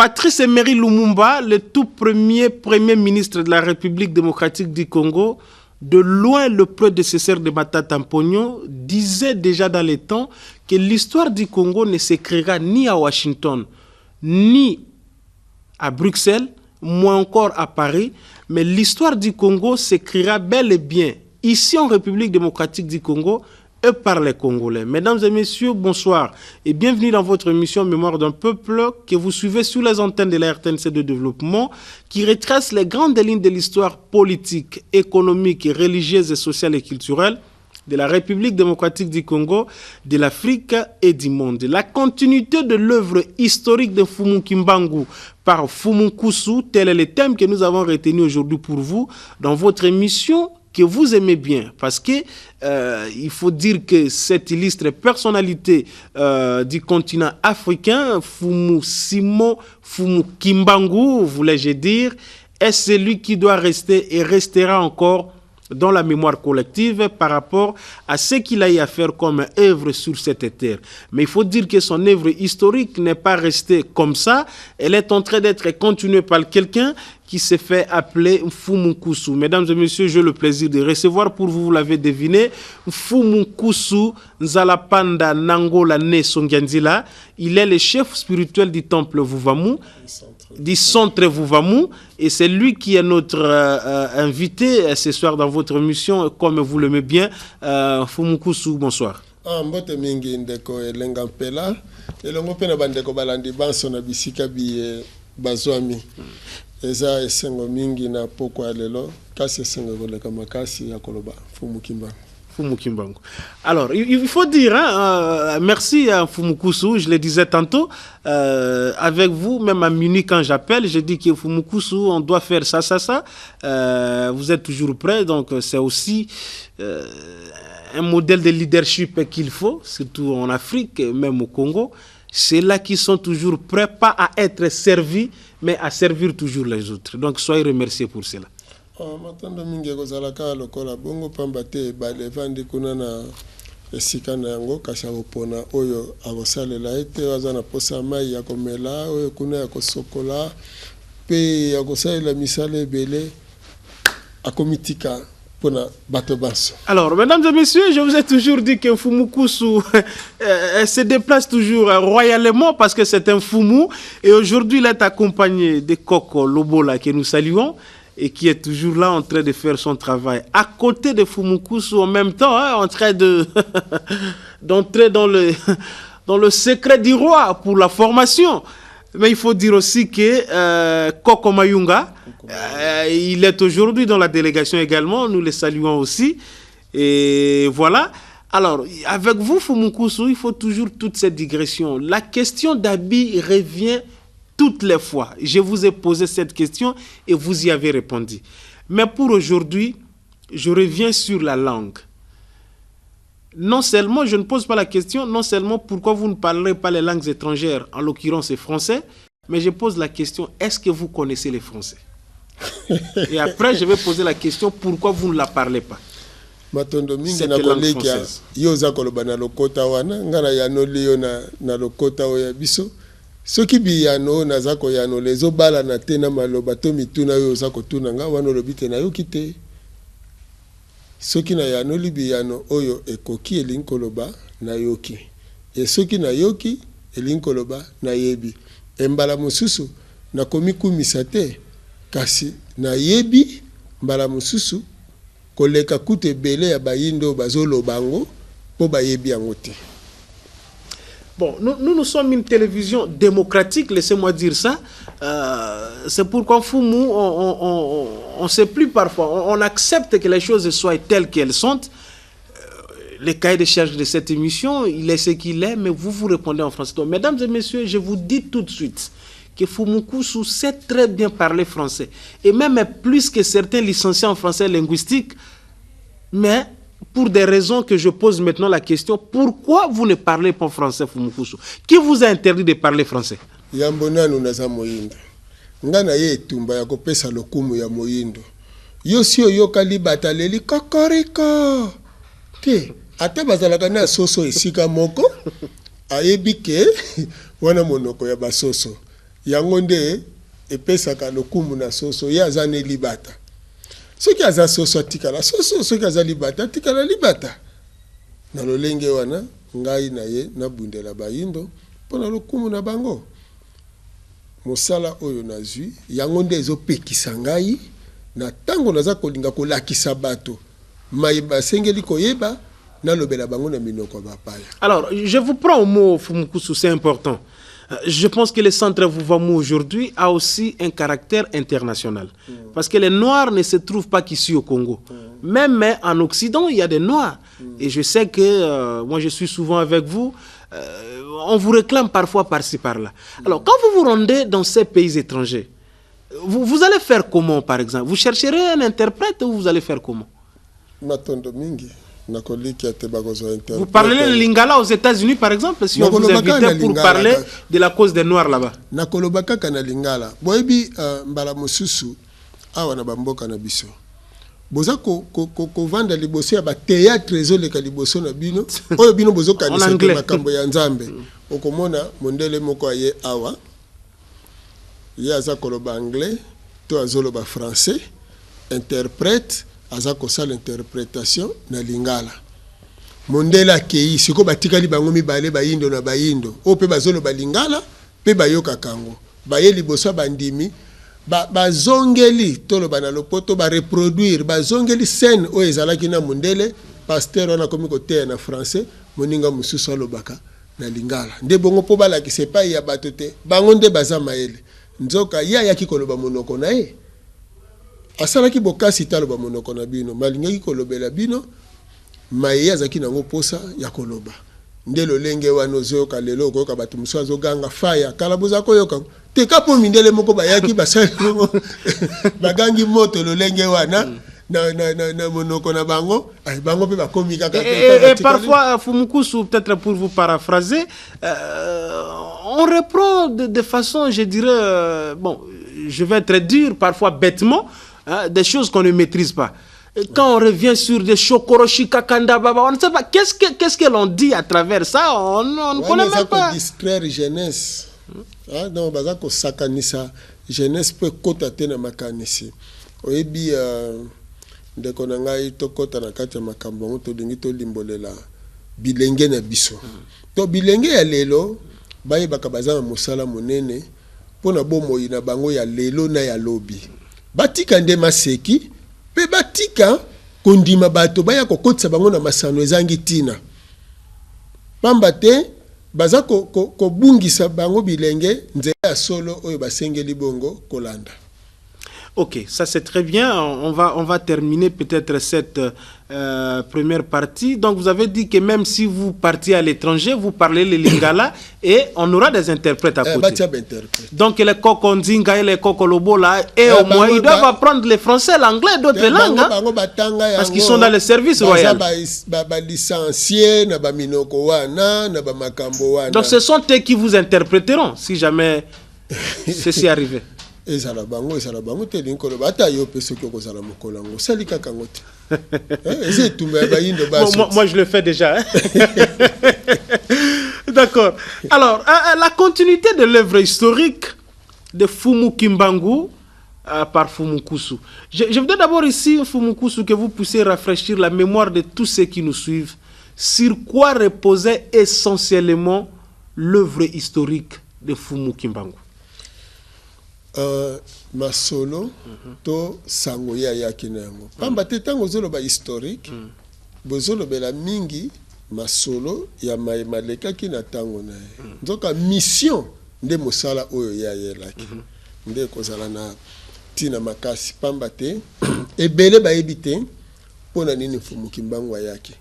Patrice Emery Lumumba, le tout premier ministre de la République démocratique du Congo, de loin le prédécesseur de Matata Mponyo, disait déjà dans les temps que l'histoire du Congo ne s'écrira ni à Washington, ni à Bruxelles, moins encore à Paris, mais l'histoire du Congo s'écrira bel et bien ici en République démocratique du Congo et par les Congolais. Mesdames et messieurs, bonsoir et bienvenue dans votre émission Mémoire d'un peuple que vous suivez sous les antennes de la RTNC de développement qui retrace les grandes lignes de l'histoire politique, économique, religieuse, sociale et culturelle de la République démocratique du Congo, de l'Afrique et du monde. La continuité de l'œuvre historique de Fumu Kimbangu par Fumu Kusu, tel est le thème que nous avons retenu aujourd'hui pour vous dans votre émission que vous aimez bien, parce que il faut dire que cette illustre personnalité du continent africain, Fumu Simon Fumu Kimbangu, voulais-je dire, est celui qui doit rester et restera encore dans la mémoire collective par rapport à ce qu'il a eu à faire comme œuvre sur cette terre. Mais il faut dire que son œuvre historique n'est pas restée comme ça, elle est en train d'être continuée par quelqu'un qui s'est fait appeler Fumu Kusu. Mesdames et messieurs, j'ai le plaisir de recevoir pour vous, vous l'avez deviné, Fumu Kusu Nzalapanda Nangola Ne Songianzila. Il est le chef spirituel du temple Vuvamu, du centre Vuvamu, et c'est lui qui est notre invité ce soir dans votre émission, comme vous l'aimez bien. Fumu Kusu, bonsoir. Mbote mingi ndeko elenga mpela elongo pena bandeko balandi banso na bisika bi bazwami eza esengo mingi na pokwa lelo kasi esengo koleka makasi ya koloba Fumu Kimbangu. Fumu Kimbangu. Alors, il faut dire, merci à Fumu Kusu, je le disais tantôt, avec vous, même à Munich quand j'appelle, je dis que Fumu Kusu, on doit faire ça, ça, ça. Vous êtes toujours prêts, donc c'est aussi un modèle de leadership qu'il faut, surtout en Afrique, même au Congo. C'est là qu'ils sont toujours prêts, pas à être servis, mais à servir toujours les autres. Donc soyez remerciés pour cela. Matando mingi kozalaka lokola bongo pamba te balevandi kuna na esika na yango kasi akopona oyo akosalela ete waza na posa mai ya komela oyo kuna ya kosokola pe ya kosalela misala ebele akomitika pona bato baso. Alors, mesdames et messieurs, je vous ai toujours dit que Fumu Kusu se déplace toujours royalement parce que c'est un Fumu et aujourd'hui il est accompagné de Koko Lobola que nous saluons et qui est toujours là en train de faire son travail. À côté de Fumu Kusu, en même temps, en train d'entrer dans le secret du roi pour la formation. Mais il faut dire aussi que Koko Mayunga, il est aujourd'hui dans la délégation également, nous le saluons aussi. Et voilà. Alors, avec vous, Fumu Kusu, il faut toujours toute cette digression. La question d'habit revient toutes les fois. Je vous ai posé cette question et vous y avez répondu. Mais pour aujourd'hui, je reviens sur la langue. Non seulement, je ne pose pas la question, non seulement pourquoi vous ne parlerez pas les langues étrangères, en l'occurrence le français, mais je pose la question, est-ce que vous connaissez les français? Et après, je vais poser la question, pourquoi vous ne la parlez pas? Cette langue française. Soki biyano nazako yano lezo bala na tena maloba to mituna yo zako tunanga wano lobite na yo kite soki na yano libiyano oyo ekoki elinkoloba na yoki e soki na yoki elinkoloba na yebi embala mususu na komiku misate kasi na yebi mbala mususu koleka kute bele ya bayindo bazolo bango po bayebi yango te. Bon, nous sommes une télévision démocratique, laissez-moi dire ça. C'est pourquoi Fumu, on ne sait plus parfois. On accepte que les choses soient telles qu'elles sont. Le cahier de charge de cette émission, il est ce qu'il est, mais vous répondez en français. Donc, mesdames et messieurs, je vous dis tout de suite que Fumu Kusu sait très bien parler français. Et même plus que certains licenciés en français linguistique. Mais pour des raisons que je pose maintenant la question, pourquoi vous ne parlez pas français, Fumu Kusu? Qui vous a interdit de parler français? Yambona nunaza moyindo. Ngana ye tumba ya kopesa lokumu ya moyindo. Yosio yokali bataleli kokoriko. Te, ate bazalaka na soso esika moko. Ayebike wana monoko ya basoso. yango nde epesaka lokumu na soso ye aza ne libata soki aza soso atikala soso soki aza libata atikala libata na lolenge wana ngai na ye nabundela bayindo mpona lokumu na bango mosala oyo nazwi yango nde ezopekisa ngai na ntango naza kolinga kolakisa bato mayeba basengeli koyeba nalobela bango na minoko bapaya. Alors, je vous prends au mot, Fumukusu, c'est important. Je pense que le centre Vuvamu aujourd'hui a aussi un caractère international. Parce que les Noirs ne se trouvent pas qu'ici au Congo. Même en Occident, il y a des Noirs. Et je sais que, moi je suis souvent avec vous, on vous réclame parfois par-ci, par-là. Alors, quand vous vous rendez dans ces pays étrangers, vous allez faire comment, par exemple? Vous chercherez un interprète ou vous allez faire comment? Vous parlez le lingala aux États-Unis, par exemple, si on vous invitait pour parler de la cause des Noirs là-bas. Nakolobaka kana lingala. Boyebi mbala mosusu awa na bamboka na biso. Boza ko vanda liboso ya ba théâtre ezoleka liboso na bino. Oyo bino bozo kanisa ke makambo ya Nzambe. Okomona mondele moko aye awa. Ye aza koloba anglais, to azoloba français, interprète aza kosala interprétation na lingala. Mondela kei siko batikali bango mibale bayindo na bayindo. O pe bazoloba lingala, pe bayoka kango. Baye liboso bandimi bazongeli toloba na lopoto ba reproduire bazongeli scène o ezalaki na mondele pasteur wana komi koteya na français moninga mususu alobaka na lingala. Nde bongo po balakisa epai ya bato te bango nde baza mayele. Nzoka ya yaki koloba monoko na ye asalaki bokasi taloba monoko na bino malingaki kolobela bino maye azaki nango posa ya koloba nde lolenge wana ozoyoka lelo okoyoka bato mosusu azoganga faya kala boza koyoka te kapo mindele moko bayaki basali bagangi moto lolenge wana na monoko na bango bango pe bakomi kaka. Et parfois Fumukusu, peut-être pour vous paraphraser, on reprend de façon, je dirais, bon, je vais être dur, parfois bêtement, des choses qu'on ne maîtrise pas. Et quand on revient sur des Shokoroshi Kakanda Baba, on ne sait pas qu'est-ce que l'on dit à travers ça, on ne connaît même pas. Distraire jeunesse. Donc baza ko sakanisa jeunesse peut kota tena makanisi. Oyebi ndeko na ngai tokota na kati ya makambo ngo to lingi to limbolela bilenge na biso. To bilenge ya lelo baye bakabaza na mosala monene pona bomoi na bango ya lelo na ya lobi. Batika nde maseki pe batika kondima bato baya kokotisa bango na masano ezangi tina. Pamba te baza ko bungisa bango bilenge nzela ya solo oyo basengeli bongo kolanda. Ok, ça c'est très bien. On va terminer peut-être cette première partie. Donc vous avez dit que même si vous partiez à l'étranger, vous parlez le lingala et on aura des interprètes à côté. Donc les Kokondinga et les Kokolobo là, et au moins ils doivent apprendre le français, l'anglais et d'autres langues. Parce qu'ils sont dans le service royal. Donc ce sont eux qui vous interpréteront si jamais ceci arrivait. Moi je le fais déjà. D'accord. Alors, la continuité de l'œuvre historique de Fumu Kimbangu par Fumukusu. Je voudrais d'abord ici, Fumukusu, que vous puissiez rafraîchir la mémoire de tous ceux qui nous suivent. Sur quoi reposait essentiellement l'œuvre historique de Fumu Kimbangu? Masolo to sango ya yaki nango pamba te tango zoloba historique bozolo bela mingi masolo ya maleka ki na tango na nzoka mission nde mosala oyo ya yelaki nde kozala na tina makasi pamba te ebele ba ebite pona nini Fumu Kimbangu yaki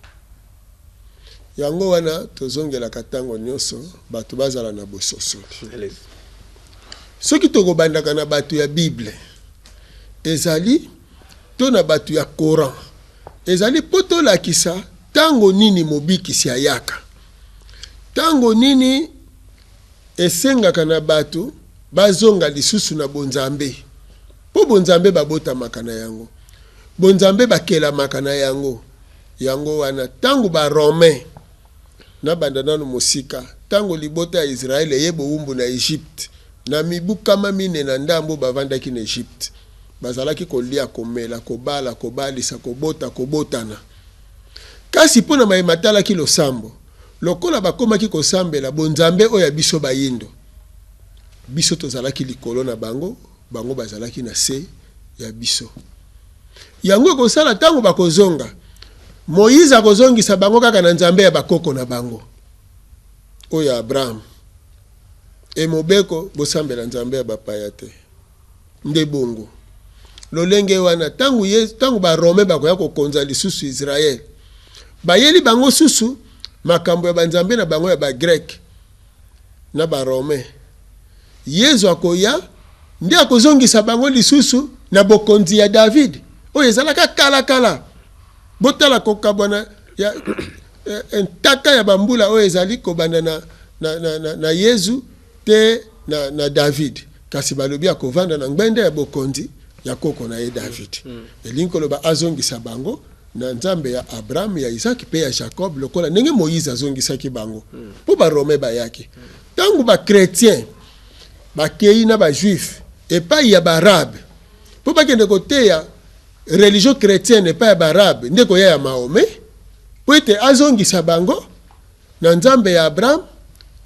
yango wana tozongela katango nyoso bato bazala na bososo. Soki toko bandaka na batu ya Bible ezali to na batu ya Coran ezali poto la kisa tango nini mobikisi ayaka tango nini esengaka na batu bazonga lisusu na bonzambe po bonzambe babota makana yango bonzambe bakela makana yango wana tango ba romain na bandana no mosika tango libota ya Israel yebo umbu na Egypte na mibu kama mine na ndambo bavandaki na Egypte bazalaki kolia komela kobala kobalisa kobotana kasi pona mayimatala ki losambo lokola bakomaki kosambela bonzambe oya biso bayindo biso tozalaki likolo na bango bazalaki na se ya biso yango kosala tango bakozonga Moïse akozongisa bango kaka na nzambe ya bakoko na bango oya Abraham e mobeko bosambela nzambe ya bapaya te nde bongo lolenge wana tangu ba Rome bakoya kokonza lisusu Israël bayeli bango susu makambo ya banzambe na bango ya ba Grek na ba Rome Yesu akoya ndi akozongisa bango lisusu na bokonzi ya David oyo ezalaka kala botala kokabwana ya entaka ya bambula oyo ezali kobanda na Yesu te na David kasi balobi akovanda na ngbende ya bokonzi ya koko na ye David elinko loba azongisa bango na nzambe ya Abraham ya Isaac pe ya Jacob lokola ndenge Moïse azongisaki bango po ba Rome bayaki tangu ba chrétien bakei na ba juif epai ya barabe po bakende koteya religion chrétienne epai ya barabe ndeko ya Mahome po ete azongisa bango na nzambe ya Abraham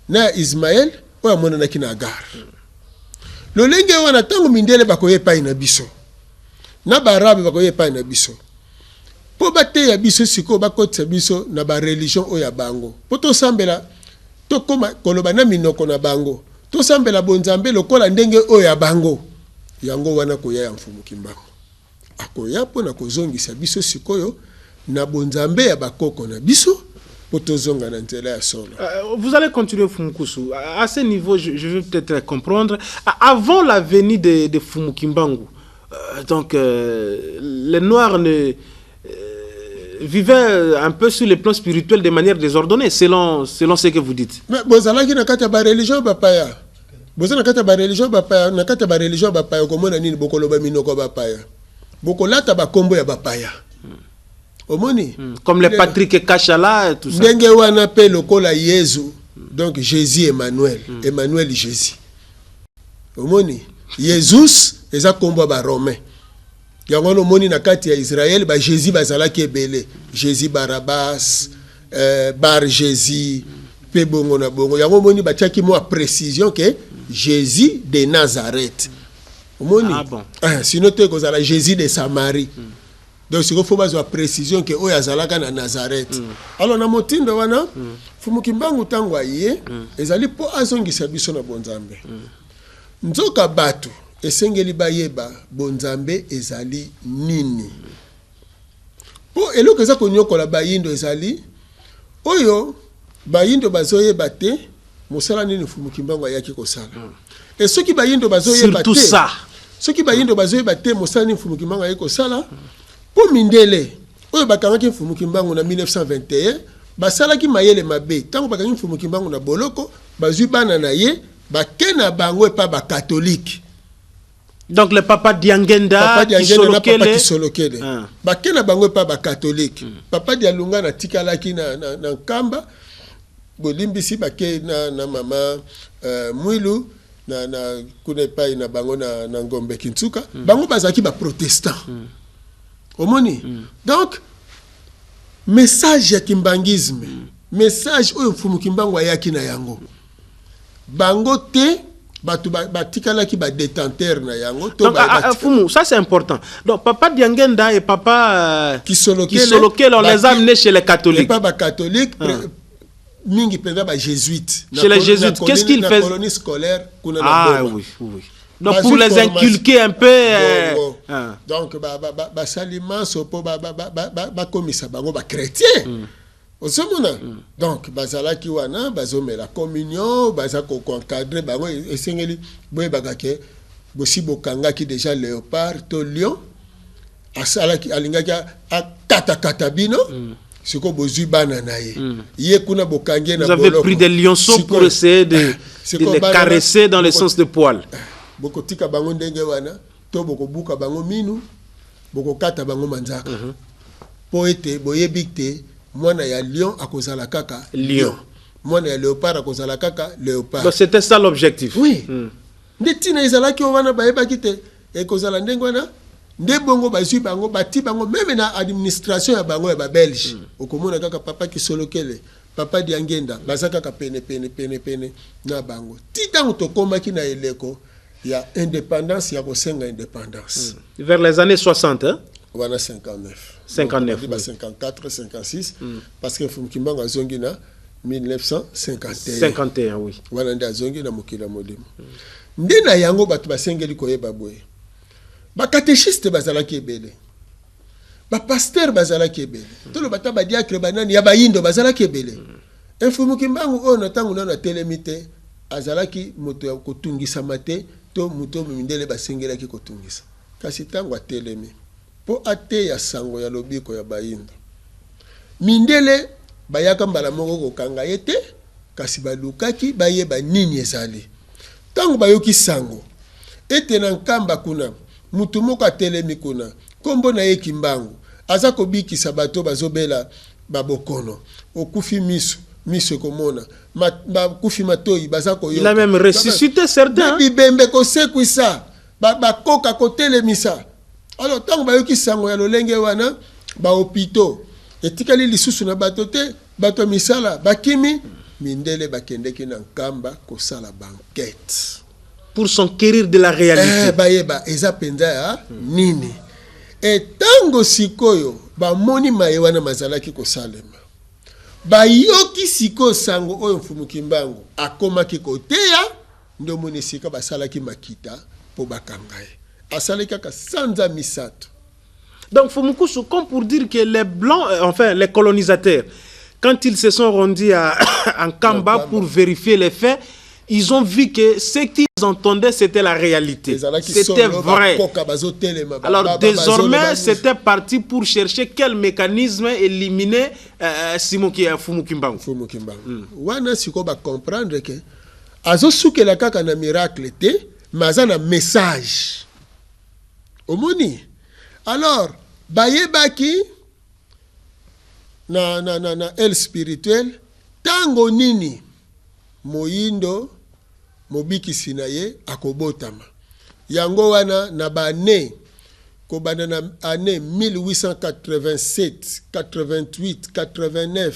na ya Ismael oyo amonanaki na Agar lolenge wana tango mindele bakoye epai na biso na barabe bakoye epai na biso po bateya biso siko bakotisa biso na ba religion oyo ya bango po tosambela tokoma koloba na minoko na bango tosambela bonzambe lokola ndenge oyo ya bango yango wana koya ya mfumu kimbango akoya po na kozongisa biso sikoyo na bonzambe ya bakoko na biso po tozonga na nzela ya solo. Vous allez continuer Fumukusu. À ce niveau, je veux peut-être comprendre. Avant la venue de Fumu Kimbangu, donc les Noirs vivaient un peu sur le plan spirituel de manière désordonnée, selon ce que vous dites. Mais bozalaki na kata ba religion bapaya. Bozana kata ba religion bapaya, na kata ba religion bapaya komona nini bokoloba minoko bapaya. Bokolata ba kombo ya bapaya. Omoni comme les Patrick Kachala et tout ça. Ndenge wana pe lokola Yesu, donc Jésus Emmanuel, Emmanuel Jésus. Omoni Jesus eza kombo ba Romain. Yango no moni na kati ya Israël ba Jésus bazalaki ebele. Jésus Barabbas, Bar Jésus, pe bongo na bongo. Yango moni batiaki mo précision que Jésus de Nazareth. Omoni ah bon. Sinon te kozala Jésus de Samarie. Donc il faut avoir précision que oya zalaka na Nazareth. Alors na motindo wana Fumu Kimbangu tango aye ezali po azongisa biso na bonzambe. Nzoka batu esengeli bayeba bonzambe ezali nini. Po eloko eza konyokola bayindo ezali oyo bayindo bazoyeba te mosala nini Fumu Kimbangu ayaki kosala. Et ceux qui bayindo bazoyeba te surtout ça. Ceux qui bayindo bazoyeba te mosala nini Fumu Kimbangu ayaki kosala. Po mindele oyo bakangaki Fumu Kimbangu na 1921 basalaki mayele mabe tango bakangaki Fumu Kimbangu na boloko bazwi bana na ye bakena bango epa ba catholique. Donc le papa Diangenda Kisolokele bakena bango epa ba catholique. Papa Dialunga na tikalaki na nkamba bolimbisi bake na mama Mwilu na kuna epai na bango na Ngombe Kintsuka bango bazaki ba protestant. Omoni donc message ya kimbangisme message oyo Fumu Kimbangu ayaki na yango bango te batu batikala ki ba détenteur na yango to donc Fumu ça c'est important. Donc papa Diangenda et papa Kisolokele on les a amenés chez les catholiques. Pas ba catholique mingi penda ba jésuites. Chez les jésuites qu'est-ce qu'ils faisaient? Colonie scolaire kuna na ah oui. Donc pour les inculquer un peu donc ba salima sopo ba komisa bango ba chrétien osomona donc bazalaki wana bazome la communion bazako encadrer bango esengeli boye bagake bosi bokangaki déjà léopard to lion asalaki alingaki akata bino siko bozui bana na ye kuna bokangie na boloko. Vous avez pris des lionceaux pour essayer de les caresser dans le sens de poil. Boko tika bango ndenge wana to boko buka bango minu boko kata bango manzaka po ete boyebi te mwana ya lion akozala kaka lion mwana ya léopard akozala kaka léopard. Donc c'était ça l'objectif. Oui. nde tina ezalaki wana bayebaki te ekozala ndenge wana nde bongo bazwi bango bati bango meme na administration ya bango ya babelge okomona kaka papa Kisolokele papa Diangenda baza kaka pene na bango ti ntango tokomaki na eleko ya indépendance ya kosenga indépendance vers les années 60 hein? Wana 59 oui. 54 56 parce que Mfumukimbangu azongi na 1951 oui wana nde azongi na mokili modimo nde na yango bato basengeli koyeba boye bakatéchiste bazalaki ebele bapaster bazalaki ebele tolo bata badiacre banani ya bayindo bazalaki ebele Mfumukimbangu oyo na ntango nano atelemi te azalaki moto ya kotungisama te to moto mindele basengelaki kotungisa kasi ntango atelemi po ateya sango ya lobiko ya bayindo mindele bayaka mbala moko kokanga ye te kasi balukaki bayeba nini ezali ntango bayoki sango ete na nkamba kuna mutu moko atelemi kuna kombo na ye Kimbangu aza kobikisa bato bazobela babokono okufi miso komona bakufi matoyi baza koyoka il a même ressuscité certains bibembe kosekwisa bakoka kotelemisa alors ntango bayoki sango ya lolenge wana bahopito etikali lisusu na bato te bato misala bakimi mindele bakendeki na nkamba kosala banquete pour s'enquérir de la réalité bayeba eza penza ya nini etango sikoyo bamoni maye wana mazalaki kosalema bayoki sikoyo sango oyo Mfumukimbangu akomaki koteya ndo moni sika basalaki makita po bakanga ye asalaki kaka sanza misato. Donc Fumukusu, comme pour dire que les blancs, enfin les colonisateurs, quand ils se sont rendus en Kamba pour vérifier les faits, ils ont vu que ce qu'ils entendaient, c'était la réalité. C'était vrai. Alors désormais, c'était parti pour chercher quel mécanisme éliminer Fumukimbangu. Wana siko ba comprendre que azo souke la kaka na miracle te, maza na message. Omoni. Alors, bayebaki na el spirituel tango nini moyindo mobikisi na ye akobotama yango wana na bane kobanda na année 1887 88 89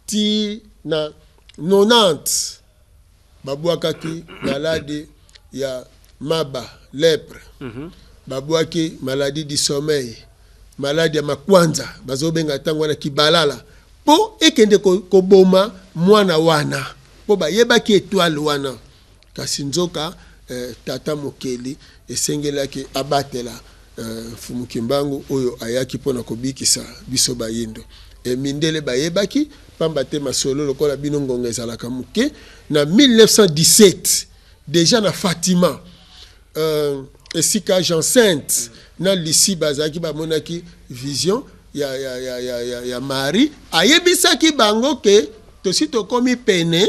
ti na 90 babwakaki malade ya maba lepre babwaki maladie du sommeil maladie ya makwanza bazobenga tango wana kibalala po ekende koboma mwana wana po bayebaki étoile wana kasi nzoka tata mokeli esengelaki abatela Fumukimbangu oyo ayaki pona kobikisa biso bayindo mindele bayebaki pamba te masolo lokola bino ngonga ezalaka muke na 1917 déjà na Fatima esika Jean Sainte na lisi bazaki bamonaki vision ya Marie ayebisaki bango ke tosi tokomi pene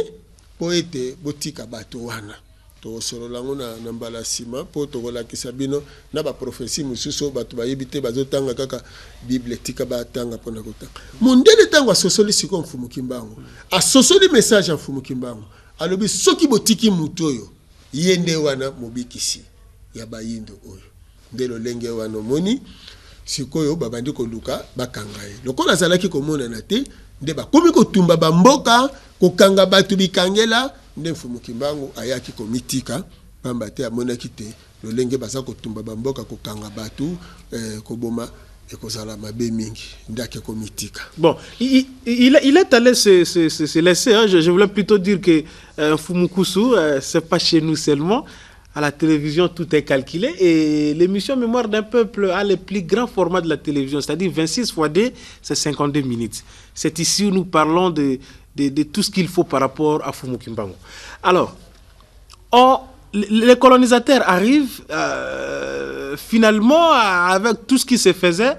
po ete botika bato wana to solo lango na mbala sima po to kolakisa bino na ba prophétie mususu bato bayebite bazotanga kaka Bible tika batanga pona kotanga mundele tango asosoli siko Mfumukimbangu asosoli message ya Mfumukimbangu alobi soki botiki mutoyo yende wana mobikisi ya bayindo oyo ndelo lenge wana moni sikoyo babandi koluka bakanga ye lokola azalaki komona na te nde bakomi kotumba bamboka kokanga batu bikangela nde Mfumukimbangu ayaki komitika pamba te amonaki te lolenge baza kotumba bamboka kokanga batu koboma ekozala mabe mingi ndake komitika. Bon, il est allé se laisser, hein. Je voulais plutôt dire que Fumukusu, c'est pas chez nous seulement. À la télévision, tout est calculé. Et l'émission Mémoire d'un peuple a le plus grand format de la télévision, c'est-à-dire 26 x D, c'est 52 minutes. C'est ici où nous parlons de tout ce qu'il faut par rapport à Fumukimbangu. Alors, les colonisateurs arrivent, finalement, avec tout ce qui se faisait,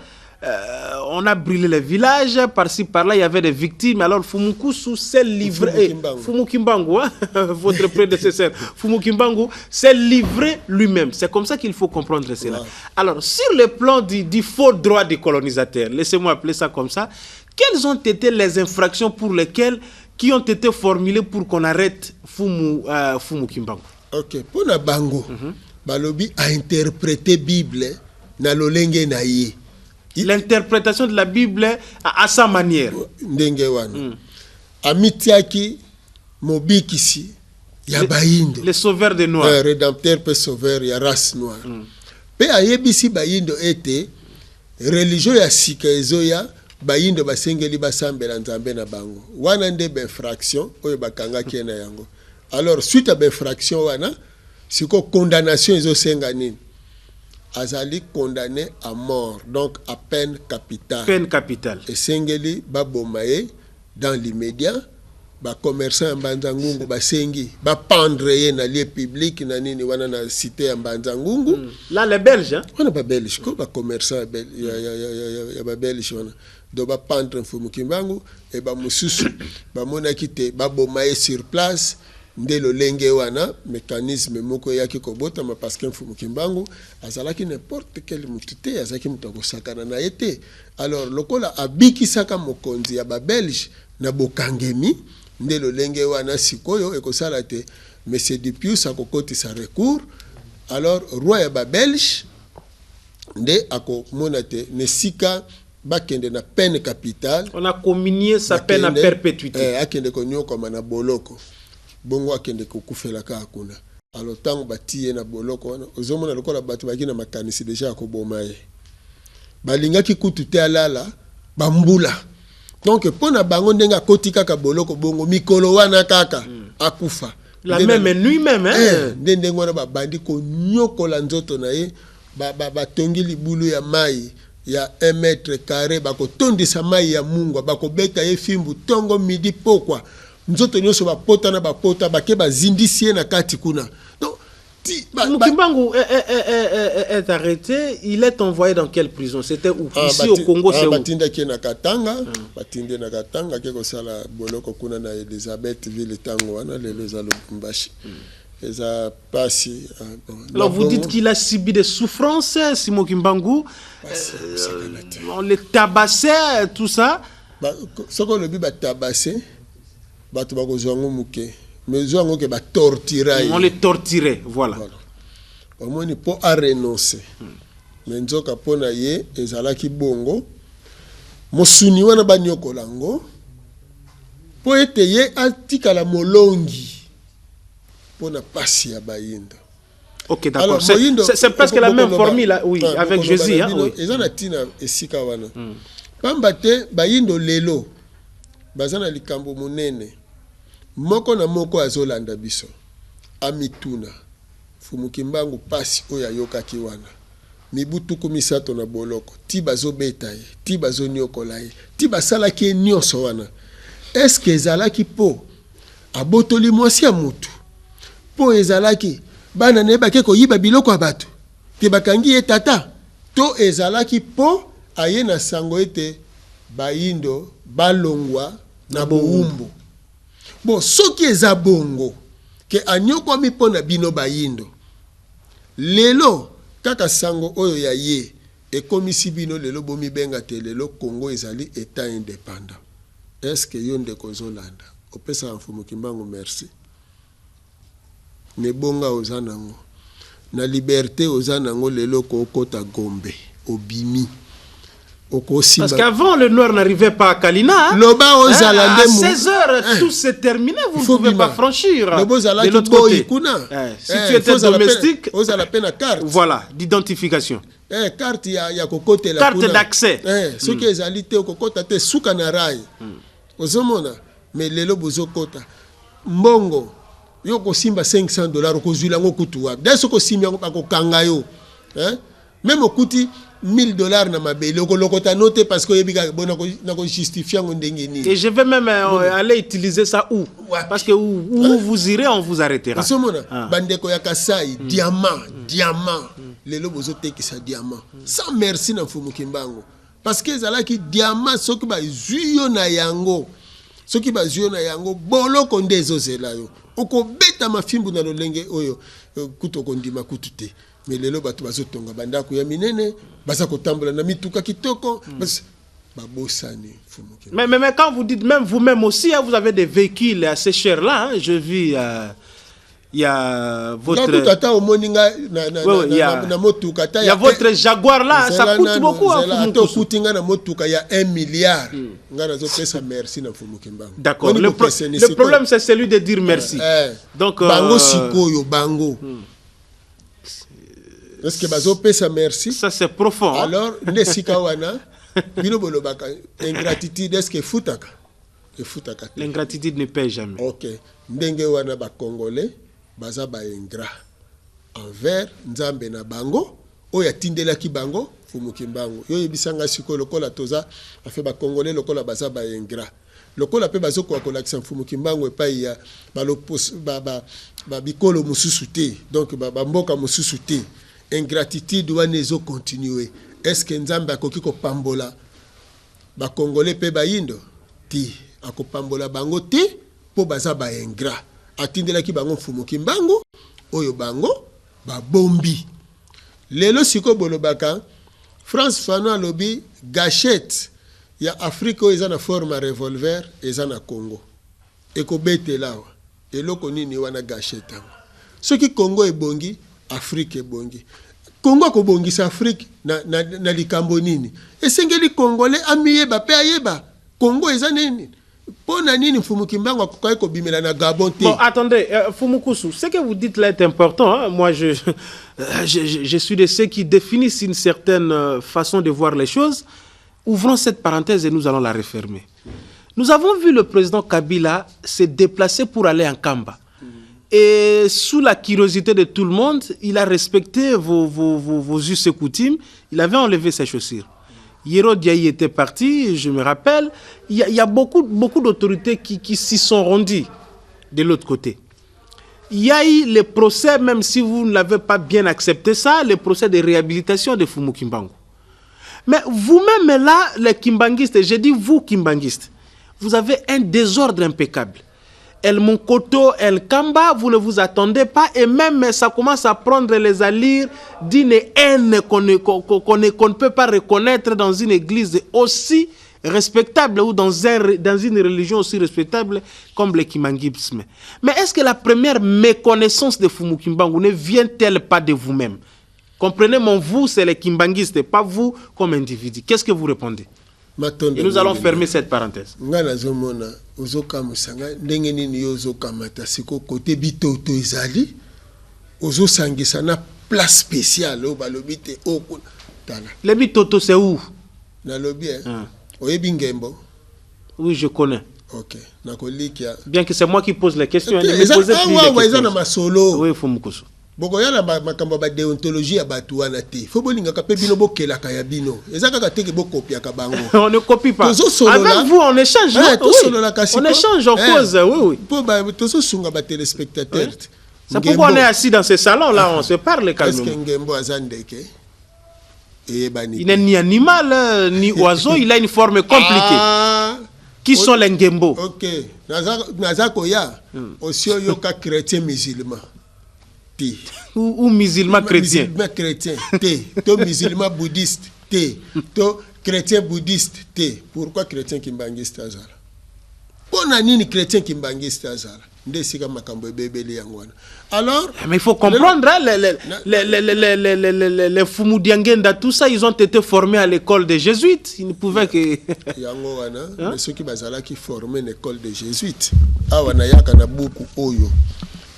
on a brûlé les villages, par-ci, par-là, il y avait des victimes. Alors, Fumukusu s'est livré. Fumukimbangu, hein, votre prédécesseur, Fumukimbangu s'est livré lui-même. C'est comme ça qu'il faut comprendre cela. Wow. Alors, sur le plan du faux droit des colonisateurs, laissez-moi appeler ça comme ça, quelles ont été les infractions qui ont été formulées pour qu'on arrête Fumukimbangu? Ok, pour na bango, balobi a interprété Bible na lolenge na ye. L'interprétation de la Bible à sa manière. Ndenge wana. Amitiaki mobikisi ya bayindo. Les sauveurs des noirs. Rédempteur pe sauveur ya race noire. Pe ayebisi bayindo ete religion ya sika ezoya bayindo basengeli basambela nzambe na bango. Wana nde infraction oyo bakanga kena yango. Alors suite à l'infraction wana siko condamnation ezosenga nini? Azali condamné à mort, donc à peine capitale. Peine capitale. Et Sengeli babomaye dans l'immédiat, ba commerçant Mbanzangungu basengi, ba pendre ye na lieu public na nini wana na cité Mbanzangungu. Là les Belges hein. On pas belge, ko ba commerçant belge ya ba belge wana. Do ba pendre Mfumukimbangu et ba mususu ba mona kité ba bomaye sur place. Nde lolenge wana mécanisme moko yaki kobota ma parce que Mfumukimbangu azalaki n'importe quel mutute azaki mutako sakana na été. Alors lokola abiki saka mokonzi ya ba belge na bokangemi nde lolenge wana sikoyo ekosala te monsieur Dupius akokoti sa recours. Alors roi ya ba belge nde akomona te nesika bakende na peine capitale. On a communié sa peine à perpétuité. Akende konyo koma na boloko. Bongo akende kokufela ka akuna. Alors tango batiye na boloko wana ozomona lokola batu bakina makanisi deja akobomaye. Balinga ki kutu te alala bambula. Donc pona bango ndenga kotika ka boloko bongo mikolo wana kaka akufa. La même nuit même hein. Ndengo wana babandi ko nyokola nzoto na ye ba tongi libulu ya mai ya 1 mètre carré bako tondisa mai ya mungu bako beta ye fimbu tongo midi pokwa. Nzoto nyoso bapota na bapota bake bazindisie na kati kuna. Donc Mukimbangu est arrêté, il est envoyé dans quelle prison? C'était où? Ici au Congo, c'est où? Batinda ki na Katanga, batinde na Katanga ke ko sala boloko kuna na Elizabeth ville tango wana lelo za Lubumbashi. Eza pasi. Alors vous dites qu'il a subi des souffrances, Simon Kimbangu. On les tabassait, tout ça. Soko le bi ba tabassé. Batu bako zongo muke. Mais zongo ke ba torturer. On les torturait, voilà. Au moins ni po a renoncer. Mais nzoka pona ye ezalaki bongo. Mosuni wana banyoko lango. Po ete ye atika la molongi. Pona pasi ya bayinda. Ok, d'accord. C'est presque la même formule, oui, avec Jésus. Hein, oui. Ezana tina esika wana. Pambate bayindo lelo. Bazana likambo munene. Moko na moko azolanda biso. Amituna. Mfumukimbangu pasi oya yoka kiwana. Mibutuku misato na boloko. Ti bazo beta ye. Ti bazo nyokola ye. Ti basala ki nyonso wana. Eske ezalaki po abotoli mwasi ya mutu. Po ezalaki bana neba ke koyiba biloko abatu. Ke bakangi ye tata. To ezalaki po aye na sango ete bayindo balongwa na boumbu. Bon, soki eza bongo ke anyoko mi pona bino bayindo. Lelo kaka sango oyo ya ye ekomisi bino lelo bomi benga te lelo Congo ezali état indépendant. Est-ce que yonde kozolanda? Opesa Mfumukimbangu merci. Ne bonga ozanango. Na liberté ozanango lelo ko kota Gombe, obimi. Parce qu'avant, le noir n'arrivait pas à Kalina. Hein? À 16h, tout s'est terminé. Vous ne pouvez pas franchir de l'autre côté. Si tu étais domestique, voilà, d'identification. Carte d'accès. Ce qui est alité au kokota te soukanarai. Ozomona, mais lelo bozokota. Mbongo, yoko simba $500 ko zulango kutuwa. Deso ko simba ko kangayo. Même au kuti $1000 na mabele okolokota note parce que yebika bona ko justifier ndenge ni. Et je vais même aller utiliser ça où? Parce que où vous irez on vous arrêtera. Bandeko ya Kasai diamant lelo bozo tekisa diamant sans merci na Mfumukimbangu parce que ezalaki diamant soki ba zuyo na yango boloko ndezo zela yo okobeta mafimbu na lolenge oyo kuto kondima kutute. Mais lelo batu bazotonga bandako ya minene baza kotambola na mituka kitoko babosani Mfumukimbangu. Mais quand vous dites même vous-même aussi hein, vous avez des véhicules assez chers là hein, je vis il y a votre... Il y a votre Jaguar là, ça coûte beaucoup. Il y a 1 milliard. D'accord. Le problème, c'est celui de dire merci. Donc, bango sikoyo, bango. Est-ce que bazo pesa merci? Ça, c'est profond. Alors, ne sikawana, bino bolobaka, ingratitude, est-ce que futaka? L'ingratitude ne paye jamais. Ok. Ndenge wana ba Congolais, baza ba ingrat envers nzambe na bango, oya tindelaki bango, fumukimbango. Yo yebisanga siko lokola toza, afe ba Congolais lokola baza ba ingrat. Lokola pe bazo kwa kolakisa mfumukimbango epai ya ba bikolo mususu te. Donc ba mboka mususu te. Ingratitude wana ezo continuer. Est-ce que nzambe akoki ko pambola ba Congolais pe ba yindo? Ti akopambola bango te po baza ba ingrat. Atindelaki bango mfumukimbango oyo bango ba bombi. Lelo siko bolobaka France Fano alobi gâchette ya Afrique oyo eza na forme ya revolver eza na Congo. Ekobetelawa eloko nini wana gâchette yango. Soki Congo ebongi, Afrique ebongi. Congo akobongisa Afrique na likambo nini? Esengeli Congolais amiyeba pe ayeba Congo eza nini? Bon, attendez, Fumukusu, ce que vous dites là est important. Hein? Moi, je suis de ceux qui définissent une certaine façon de voir les choses. Ouvrons cette parenthèse et nous allons la refermer. Nous avons vu le président Kabila se déplacer pour aller en Kamba. Et sous la curiosité de tout le monde, il a respecté vos us et coutumes. Il avait enlevé ses chaussures. Yero Diaye était parti, je me rappelle. Il y a beaucoup d'autorités qui s'y sont rendues de l'autre côté. Il y a eu les procès, même si vous ne l'avez pas bien accepté ça, les procès de réhabilitation de Fumu Kimbangu. Mais vous-même là, les Kimbanguistes, j'ai dit vous Kimbanguistes, vous avez un désordre impeccable. El Munkoto, El Kamba, vous ne vous attendez pas et même ça commence à prendre les allures d'une haine qu'on ne peut pas reconnaître dans une église aussi respectable ou dans une religion aussi respectable comme le Kimangisme. Mais est-ce que la première méconnaissance de Fumu Kimbangu ne vient-elle pas de vous-même? Comprenez, mon vous, c'est les Kimbanguistes, pas vous comme individu. Qu'est-ce que vous répondez? Et nous allons fermer cette parenthèse. Place spéciale. Les bitoto, c'est où? Oui, je connais. Ok. Bien que c'est moi qui pose les questions. Oui, Fumukusu. Bogoyala makambo ba déontologie ya batu wana te. Faut bolinga ka pe bino bokelaka ya bino. Ezaka ka teke bokopia ka bango. On ne copie pas. Avec vous on échange. On échange en cause. Oui. Pour ba tozo sunga ba téléspectateurs. C'est pourquoi on est assis dans ce salon là, on se parle calmement. Est-ce que Ngembo azandeke? Il n'est ni animal ni oiseau, il a une forme compliquée. Qui sont les Ngembo? OK. Nazako ya osio yoka chrétien musulman. Ou musulman chrétien. Musulman chrétien, to musulman bouddhiste, to chrétien bouddhiste, pourquoi chrétien kimbangiste azala? Pona nini chrétien kimbangiste azala? Ndesika makambo ebebeli yangwana. Alors, mais il faut comprendre les Fumudiangenda, tout ça, ils ont été formés à l'école des jésuites. Ils ne pouvaient que Yangowana, mais ceux qui bazala qui formé l'école des jésuites. Awana yaka na buku oyo.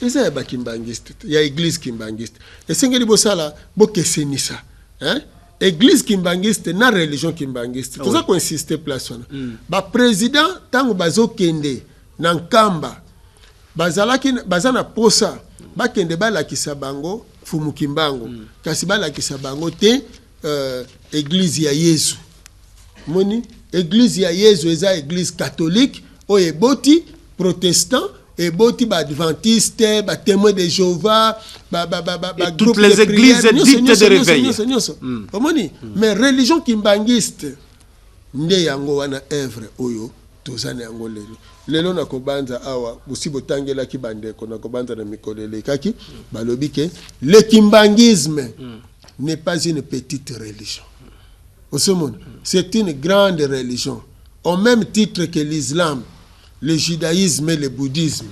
Eza ya kimbangiste, ya église kimbangiste. Esengeli bosala bokesenisa, hein? Église kimbangiste na religion kimbangiste. Tout ça qu'on insiste place wana. Ba président tango bazokende na Nkamba. Bazalaki bazana posa bakende balakisa bango Fumu Kimbangu. Kasi balakisa bango te église ya Yesu. Moni église ya Yesu eza église catholique oye boti protestant et boti ba adventiste, ba témoin de Jéhovah, toutes les églises dites de réveil. Mais religion kimbangiste nde yango wana œuvre oyo tozana yango lelo. Lelo na kobanza awa busibo tangela ki bandeko na kobanza na mikolele kaki balobi ke le kimbangisme n'est pas une petite religion. C'est une grande religion au même titre que l'islam, le judaïsme et le bouddhisme.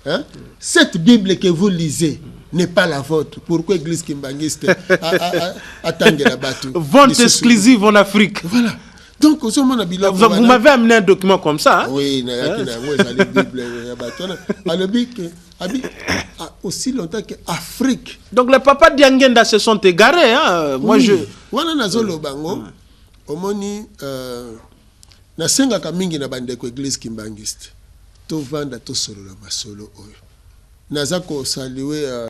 Hein? Cette Bible que vous lisez n'est pas la vôtre. Pourquoi l'église kimbangiste a tangué la bateau? Vente exclusive en Afrique. Voilà. Donc, vous m'avez amené un document comme ça. Hein? Oui, il y a la Bible. Aussi longtemps qu'Afrique. Donc, les papas d'Yangenda se sont égarés. Hein? Moi, je. Voilà, Nazolo Bango. Omoni, Nasenga mingi na bandeko église kimbangiste. To vanda to solo la masolo oyo. Nazako saluer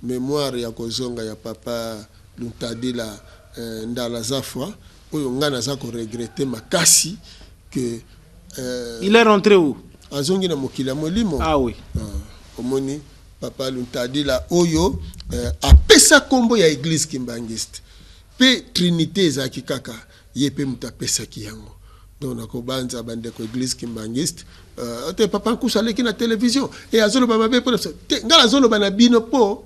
mémoire ya kozonga ya papa Luntadila ndala zafwa. On a regretté makasi que il est rentré où? Azongi na mokila molimo. Ah oui. Omoni papa Luntadila oyo apesa kombo ya église kimbangiste. Pe trinité ezaki kaka yepe mutapesa kiyango. Donc nakobanza bande ko église kimbangiste te papa kusaleki na télévision et azolo ba mabe pour te ngala azolo bana bino po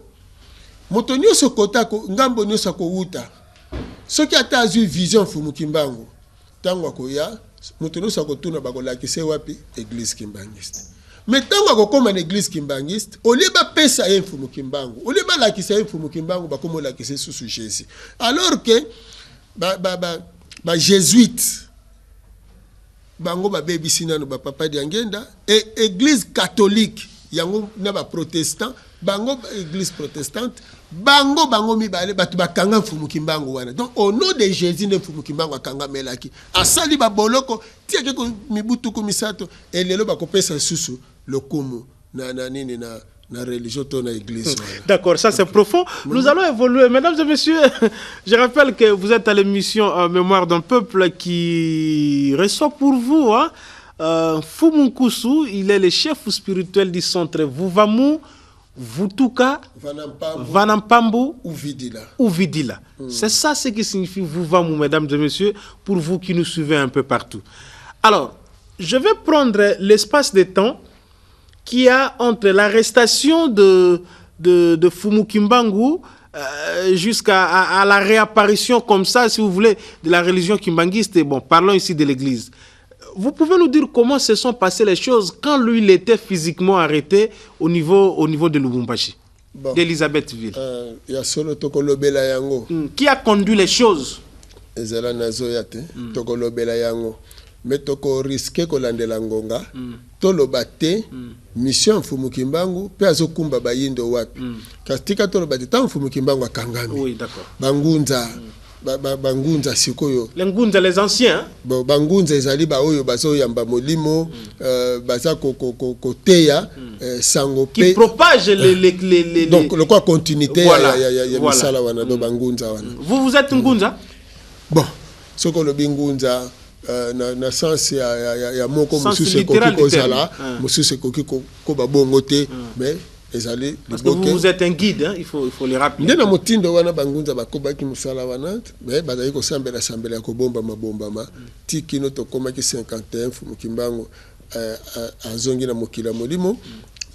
moto nyoso kotako ngambo nyoso ko wuta. Ce qui a eu vision fumu kimbangu tango akoya mutu nusa kotuna bakolakise wapi église kimbangiste mais tango akokoma na église kimbangiste oliba pesa ye fumu kimbangu oliba lakisa ye fumu kimbangu bakomo lakise susu Jésus alors que ba jésuite bango ba bebi sinano ba papa diangenda et église catholique yango na ba protestant bango église protestante bango mibale batu bakanga mfumu kimbangu wana. Donc au nom de Jésus ne mfumu kimbangu akanga melaki asali ba boloko tiake ko mibutu ko misato elelo bakopesa susu lokumu na nini na religion to na église. D'accord, ça c'est profond. Nous allons évoluer. Mesdames et messieurs, je rappelle que vous êtes à l'émission Mémoire d'un peuple qui reçoit pour vous Fumunkusu, il est le chef spirituel du centre Vuvamu Vutuka, Vanampambu ou Vidila. C'est ça ce qui signifie Vuvamu, mesdames et messieurs, pour vous qui nous suivez un peu partout. Alors, je vais prendre l'espace de temps qu'il y a entre l'arrestation de Fumu Kimbangu jusqu'à la réapparition comme ça, si vous voulez, de la religion kimbangiste. Bon, parlons ici de l'église. Vous pouvez nous dire comment se sont passées les choses quand lui, il était physiquement arrêté au niveau de Lubumbashi, d'Elisabethville. Qui a conduit les choses? Mais toko risque kolandela ngonga toloba te mission mfumu kimbangu pe azokumba bayindo wapi kastika toloba te tan mfumu kimbangu akangami. Oui, d'accord. Bangunza bangunza sikoyo les ngunza les anciens bon bangunza ezali ba oyo bazo yamba molimo baza koteya sango pe qui propage les donc le quoi continuité voilà. ya misala wana do bangunza wana. Vous êtes ngunza? Bon soko lo bingunza na sens ya moko mususu koki kozala mususu koki ko babongo te mais ezali parce que vous êtes un guide, hein? il faut les rappeler. Ndena motindo wana bangunza bakobaki musala wana mais bazali ko sambela ya kobomba mabombama tikino to koma ki 51 fumu kimbango azongi na mokila molimo.